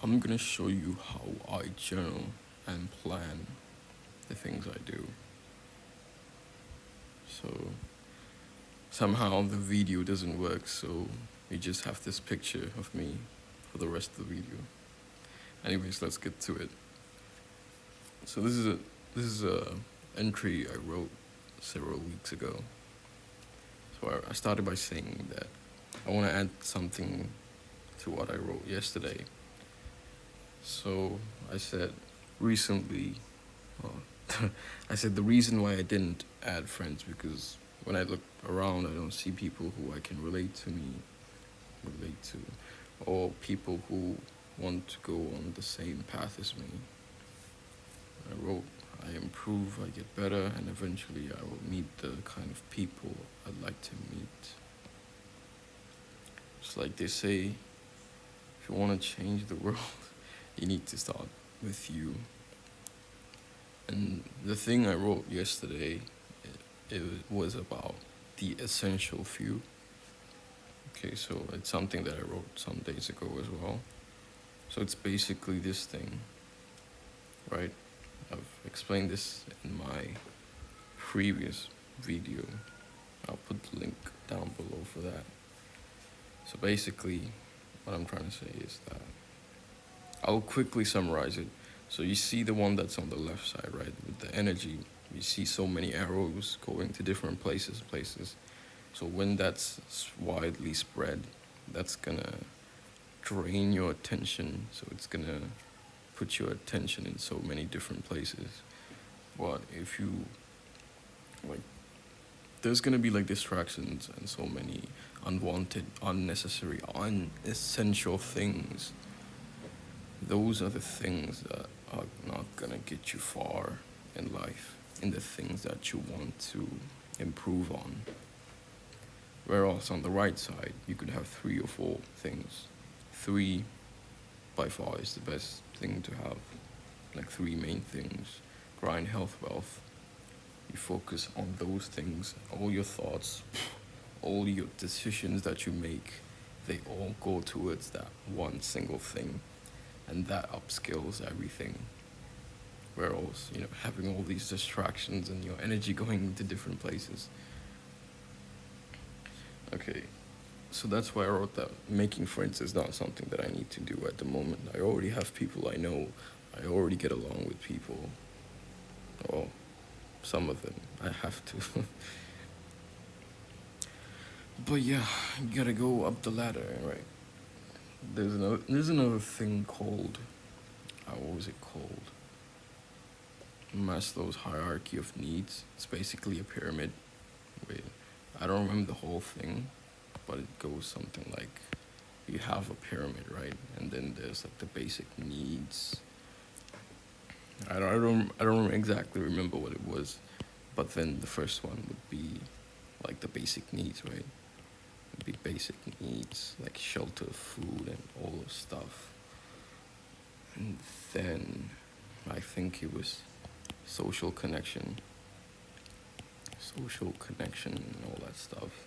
I'm gonna show you how I journal and plan the things I do. So somehow the video doesn't work, so you just have this picture of me for the rest of the video. Anyways, let's get to it. So this is a entry I wrote several weeks ago. So I started by saying that I want to add something to what I wrote yesterday. So I said recently, I said the reason why I didn't add friends because when I look around, I don't see people who I can relate to, or people who want to go on the same path as me. I wrote, I improve, I get better, and eventually I will meet the kind of people I'd like to meet. It's like they say, if you want to change the world, you need to start with you. And the thing I wrote yesterday, it was about the essential few. Okay, so it's something that I wrote some days ago as well. So it's basically this thing, right? I've explained this in my previous video. I'll put the link down below for that. So basically, what I'm trying to say is that I'll quickly summarize it. So you see the one that's on the left side, right? With the energy, you see so many arrows going to different places. So when that's widely spread, that's gonna drain your attention. So it's gonna put your attention in so many different places. But if you like, there's gonna be like distractions and so many unwanted, unnecessary, unessential things. Those are the things that are not gonna get you far in life, in the things that you want to improve on. Whereas on the right side, you could have 3 or 4 things. 3 by far is the best thing to have, like 3 main things: grind, health, wealth. You focus on those things, all your thoughts, all your decisions that you make, they all go towards that one single thing, and that upskills everything. Whereas, having all these distractions and your energy going into different places. Okay, so that's why I wrote that making friends is not something that I need to do at the moment. I already have people I know. I already get along with people. Well, some of them. I have to. But yeah, you gotta go up the ladder, right? There's another thing called, what was it called? Maslow's hierarchy of needs. It's basically a pyramid. Wait, I don't remember the whole thing, but it goes something like you have a pyramid, right? And then there's like the basic needs. I don't exactly remember what it was, but then the first one would be like the basic needs, right? It'd be basic needs like shelter, food, and all of stuff. And then I think it was social connection, and all that stuff.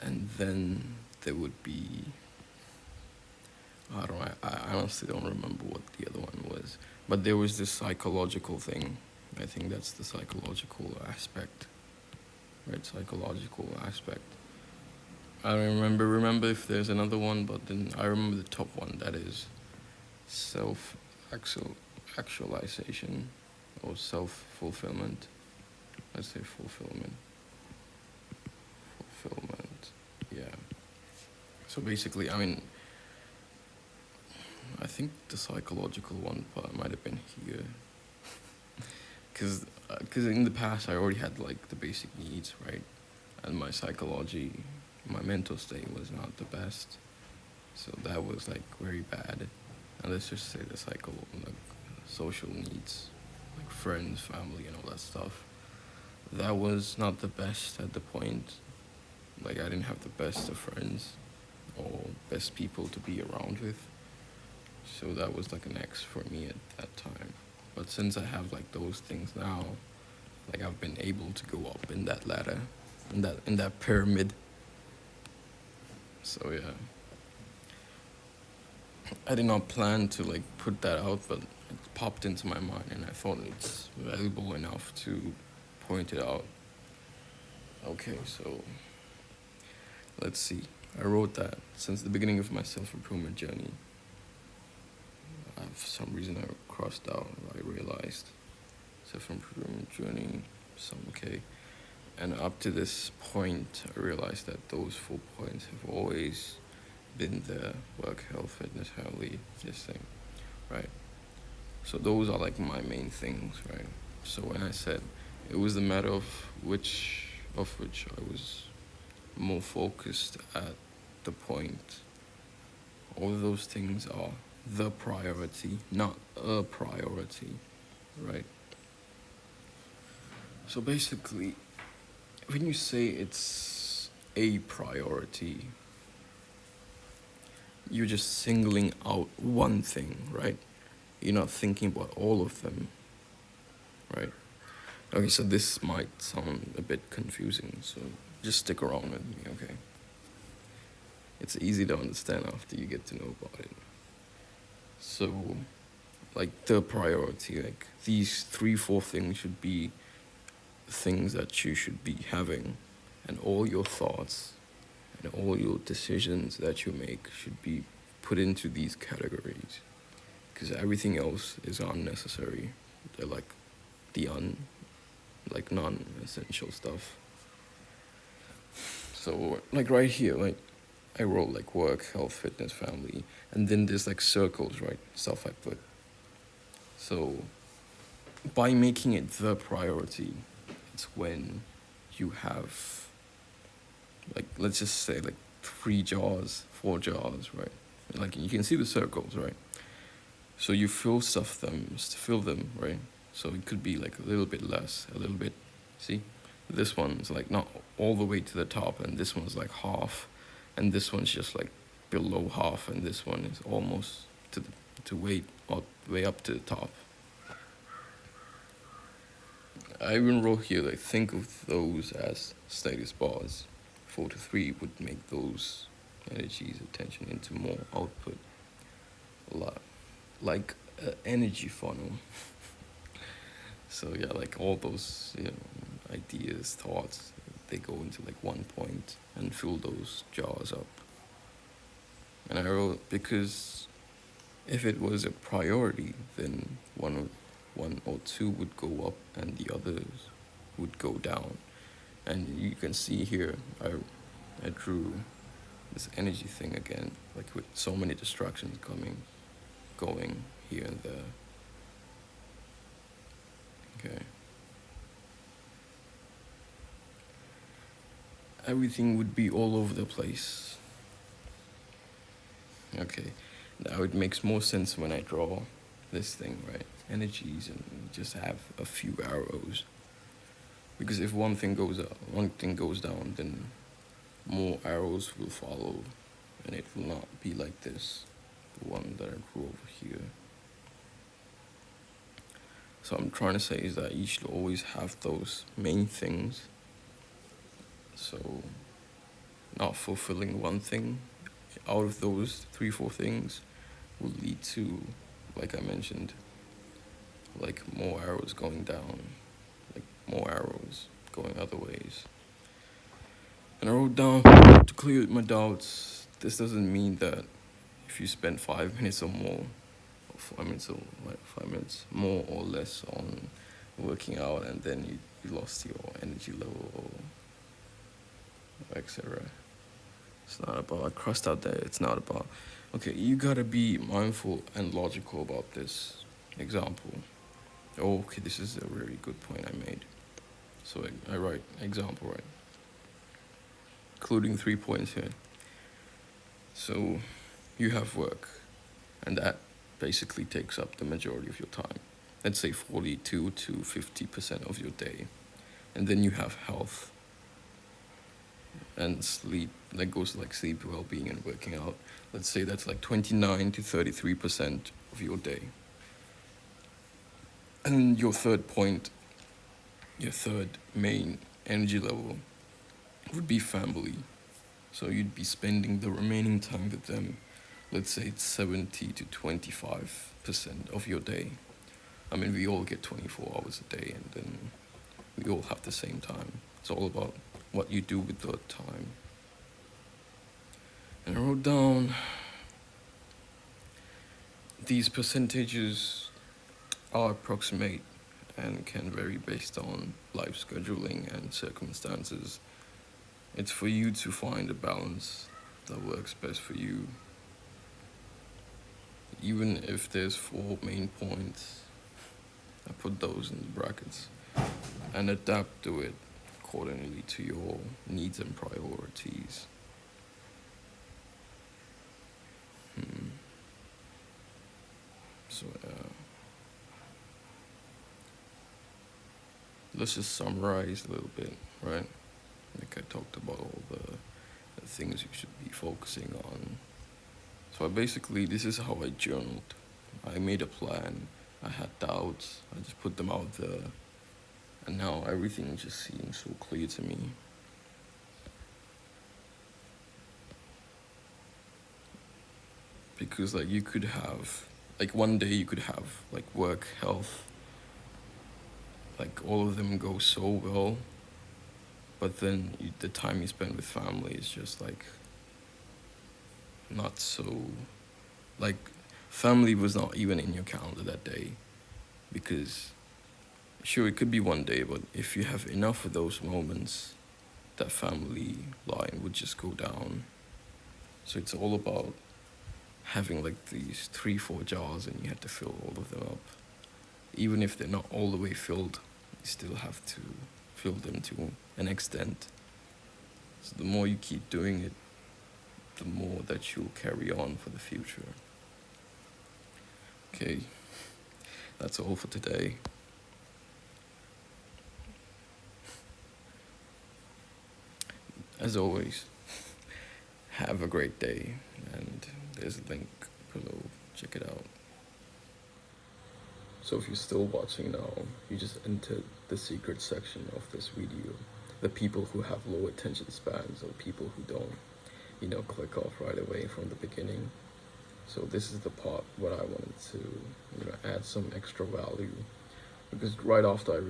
And then there would be, I honestly don't remember what the other one was, but there was this psychological thing. I think that's the psychological aspect, right? Psychological aspect. I don't remember if there's another one, but then I remember the top one, that is self actualization or self fulfillment. Let's say fulfillment. Yeah. So basically, I think the psychological one part might have been here, because in the past I already had like the basic needs, right, and my psychology, my mental state was not the best, so that was like very bad. And let's just say the like social needs, like friends, family, and all that stuff. That was not the best at the point. Like I didn't have the best of friends or best people to be around with. So that was like an X for me at that time. But since I have like those things now, like I've been able to go up in that ladder, in that pyramid. So yeah. I did not plan to like put that out, but it popped into my mind, and I thought it's valuable enough to point it out. Okay, so let's see. I wrote that since the beginning of my self-improvement journey. For some reason, I crossed out. I realized self-improvement journey. Some okay. And up to this point, I realized that those 4 points have always been there: work, health, fitness, family, this thing, right? So those are like my main things, right? So when I said it was the matter of which I was more focused at the point, all of those things are the priority, not a priority, right? So basically, when you say it's a priority, you're just singling out one thing, right? You're not thinking about all of them, right? Okay, so this might sound a bit confusing, so just stick around with me, okay? It's easy to understand after you get to know about it. So, like the priority, like these 3, 4 things should be things that you should be having, and all your thoughts and all your decisions that you make should be put into these categories, because everything else is unnecessary. They're like the like non-essential stuff. So like right here, like I wrote like work, health, fitness, family, and then there's like circles, right? Stuff I put. So by making it the priority, it's when you have like, let's just say like 3 jars, 4 jars, right? Like you can see the circles, right? So you fill them, right? So it could be like a little bit less, a little bit. See, this one's like not all the way to the top, and this one's like half, and this one's just like below half, and this one is almost to way up to the top. I even wrote here like think of those as status bars. 4 to 3 would make those energies attention into more output, a lot like an energy funnel. So yeah, like all those ideas, thoughts, they go into like one point and fill those jars up. And I wrote because if it was a priority, then one or two would go up and the others would go down. And you can see here, I drew this energy thing again, like with so many distractions going here and there. Okay. Everything would be all over the place. Okay. Now it makes more sense when I draw this thing, right? Energies and just have a few arrows. Because if one thing goes up, one thing goes down, then more arrows will follow, and it will not be like this, the one that I drew over here. So I'm trying to say is that you should always have those main things. So not fulfilling one thing out of those 3, 4 things will lead to, like I mentioned, like more arrows going down, like more arrows going other ways. And I wrote down to clear my doubts. This doesn't mean that if you spend 5 minutes or more, or 5 minutes or like 5 minutes more or less on working out, and then you lost your energy level or etc. It's not about, I crossed out there, it's not about, okay, you gotta be mindful and logical about this example. Oh, okay, this is a very good point I made. So I write example, right? Including 3 points here. So you have work, and that basically takes up the majority of your time. Let's say 42 to 50% of your day. And then you have health and sleep. That goes like sleep, well-being, and working out. Let's say that's like 29 to 33% of your day. And your third point, your third main energy level would be family. So you'd be spending the remaining time with them, let's say it's 70 to 25% of your day. I mean, we all get 24 hours a day, and then we all have the same time. It's all about what you do with that time. And I wrote down these percentages are approximate and can vary based on life scheduling and circumstances. It's for you to find a balance that works best for you. Even if there's 4 main points, I put those in the brackets and adapt to it accordingly to your needs and priorities. So, let's just summarize a little bit, right? Like I talked about all the things you should be focusing on. So basically, this is how I journaled. I made a plan. I had doubts. I just put them out there. And now everything just seems so clear to me. Because like you could have, like one day you could have like work, health, like all of them go so well. But then the time you spend with family is just like not so, like family was not even in your calendar that day. Because sure, it could be one day, but if you have enough of those moments, that family line would just go down. So it's all about having like these 3, 4 jars, and you have to fill all of them up. Even if they're not all the way filled, you still have to fill them to an extent. So the more you keep doing it, the more that you'll carry on for the future. Okay, that's all for today. As always, have a great day, and there's a link below. Check it out. So if you're still watching now, you just entered the secret section of this video. The people who have low attention spans, or people who don't, click off right away from the beginning. So this is the part where I wanted to, add some extra value. Because right after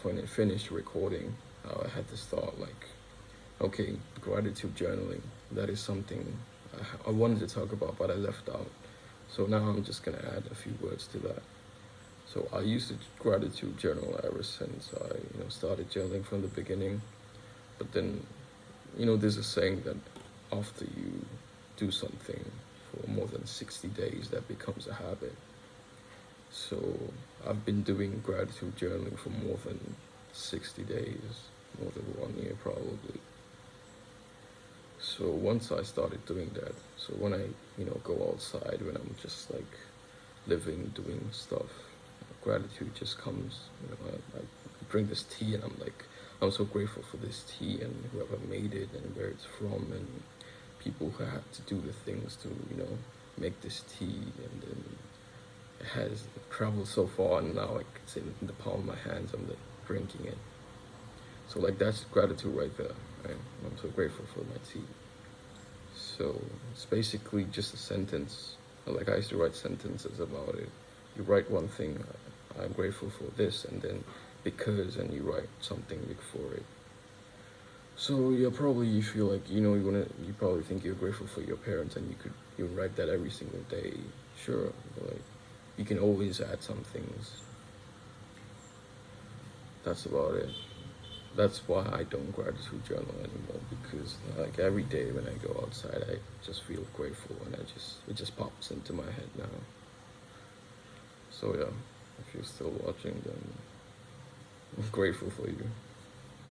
when I finished recording, I had this thought like, okay, gratitude journaling, that is something I wanted to talk about, but I left out. So now I'm just gonna add a few words to that. So I used to gratitude journal ever since I, started journaling from the beginning. But then, there's a saying that after you do something for more than 60 days, that becomes a habit. So I've been doing gratitude journaling for more than 60 days, more than 1 year probably. So once I started doing that, so when I, go outside, when I'm just like living, doing stuff, gratitude just comes. I drink this tea and I'm like, I'm so grateful for this tea and whoever made it and where it's from and people who had to do the things to, make this tea, and then it has traveled so far and now like it's in the palm of my hands, I'm like drinking it. So like that's gratitude right there, right? I'm so grateful for my tea. So it's basically just a sentence. Like I used to write sentences about it. You write one thing, I'm grateful for this, and then because, and you write something before it. So yeah, probably you feel like, you probably think you're grateful for your parents, and you write that every single day. Sure, but like, you can always add some things. That's about it. That's why I don't gratitude journal anymore, because like every day when I go outside, I just feel grateful, and it just pops into my head now. So yeah, if you're still watching, then I'm grateful for you.